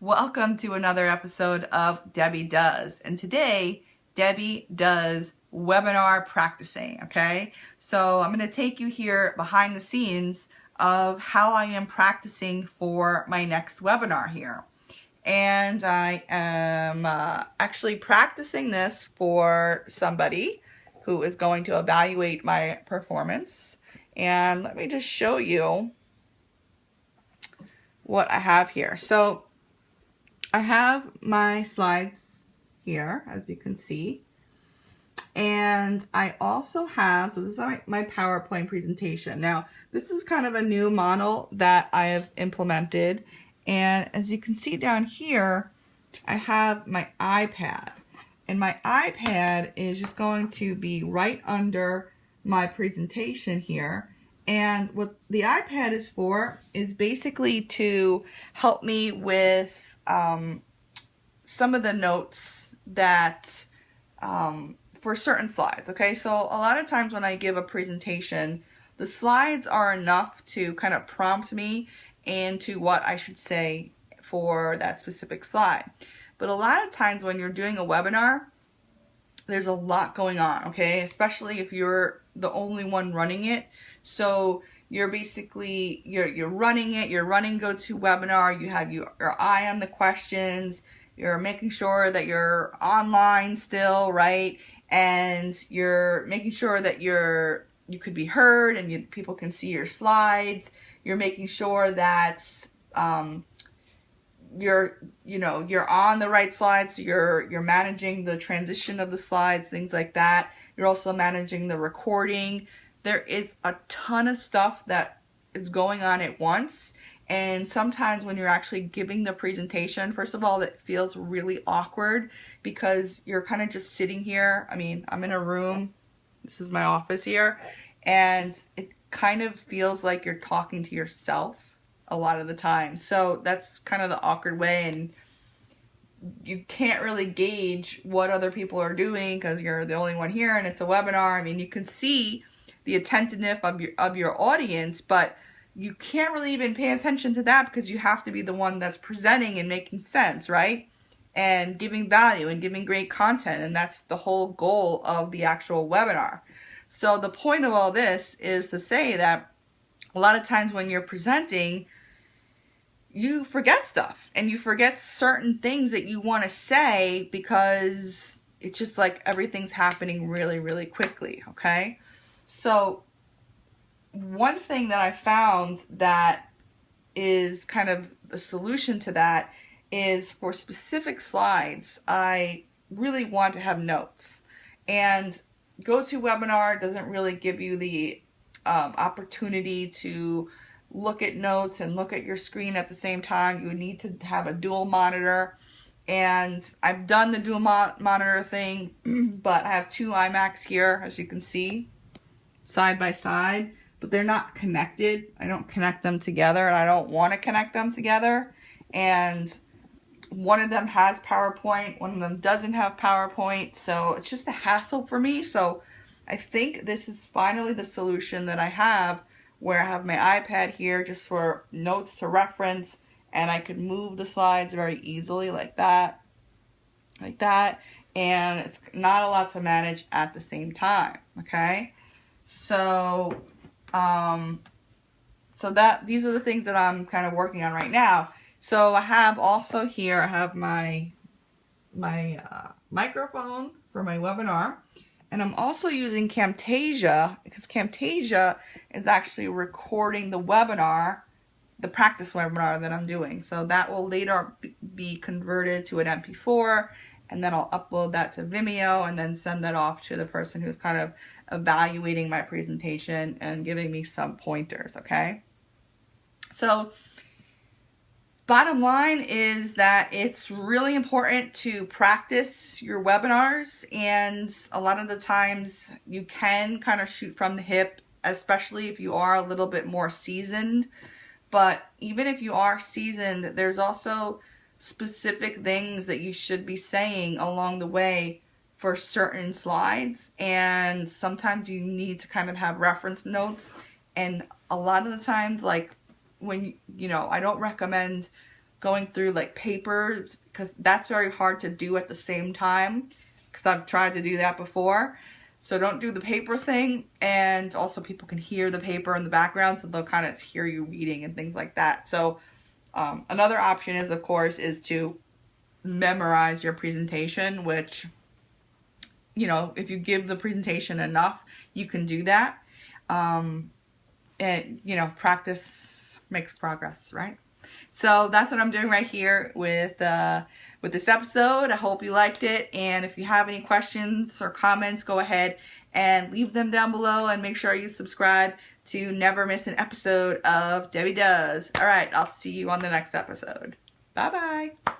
Welcome to another episode of Debbie Does. And today, Debbie does webinar practicing, okay? So I'm going to take you here behind the scenes of how I am practicing for my next webinar here. And I am actually practicing this for somebody who is going to evaluate my performance. And let me just show you what I have here. So I have my slides here, as you can see, and I also have, so this is my PowerPoint presentation. Now, this is kind of a new model that I have implemented, and as you can see down here, I have my iPad, and my iPad is just going to be right under my presentation here. And what the iPad is for is basically to help me with some of the notes that for certain slides. Okay, so a lot of times when I give a presentation, the slides are enough to kind of prompt me into what I should say for that specific slide. But a lot of times when you're doing a webinar, there's a lot going on, okay? Especially if you're the only one running it. So you're basically, you're running it, you're running GoToWebinar, you have your eye on the questions, you're making sure that you're online still, right? And you're making sure that you could be heard and people can see your slides. You're making sure that you're on the right slides, so you're managing the transition of the slides, things like that. You're also managing the recording. There is a ton of stuff that is going on at once, and sometimes when you're actually giving the presentation, first of all, it feels really awkward because you're kind of just sitting here. I mean, I'm in a room, this is my office here, and it kind of feels like you're talking to yourself a lot of the time. So that's kind of the awkward way, and you can't really gauge what other people are doing because you're the only one here and it's a webinar. I mean, you can see the attentiveness of your audience, but you can't really even pay attention to that because you have to be the one that's presenting and making sense, right? And giving value and giving great content, and that's the whole goal of the actual webinar. So the point of all this is to say that a lot of times when you're presenting, you forget stuff and you forget certain things that you want to say because it's just like everything's happening really, really quickly, okay? So one thing that I found that is kind of the solution to that is for specific slides, I really want to have notes. And GoToWebinar doesn't really give you the opportunity to look at notes and look at your screen at the same time. You need to have a dual monitor. And I've done the dual monitor thing, but I have two iMacs here, as you can see, side by side, but they're not connected. I don't connect them together, and I don't want to connect them together. And one of them has PowerPoint, one of them doesn't have PowerPoint, so it's just a hassle for me. So I think this is finally the solution that I have, where I have my iPad here just for notes to reference, and I could move the slides very easily like that, and it's not a lot to manage at the same time, okay? So, these are the things that I'm kind of working on right now. So I have also here, I have my microphone for my webinar, and I'm also using Camtasia because Camtasia is actually recording the webinar, the practice webinar that I'm doing. So that will later be converted to an MP4, and then I'll upload that to Vimeo and then send that off to the person who's kind of evaluating my presentation and giving me some pointers, okay? So bottom line is that it's really important to practice your webinars, and a lot of the times you can kind of shoot from the hip, especially if you are a little bit more seasoned. But even if you are seasoned, there's also specific things that you should be saying along the way for certain slides, and sometimes you need to kind of have reference notes. And a lot of the times, like when, I don't recommend going through like papers, because that's very hard to do at the same time, because I've tried to do that before. So don't do the paper thing, and also people can hear the paper in the background, so they'll kind of hear you reading and things like that. So another option is, of course, is to memorize your presentation, which, you know, if you give the presentation enough, you can do that. And, you know, practice makes progress, right? So that's what I'm doing right here with this episode. I hope you liked it, and if you have any questions or comments, go ahead and leave them down below, and make sure you subscribe to never miss an episode of Debbie Does. All right, I'll see you on the next episode. Bye-bye.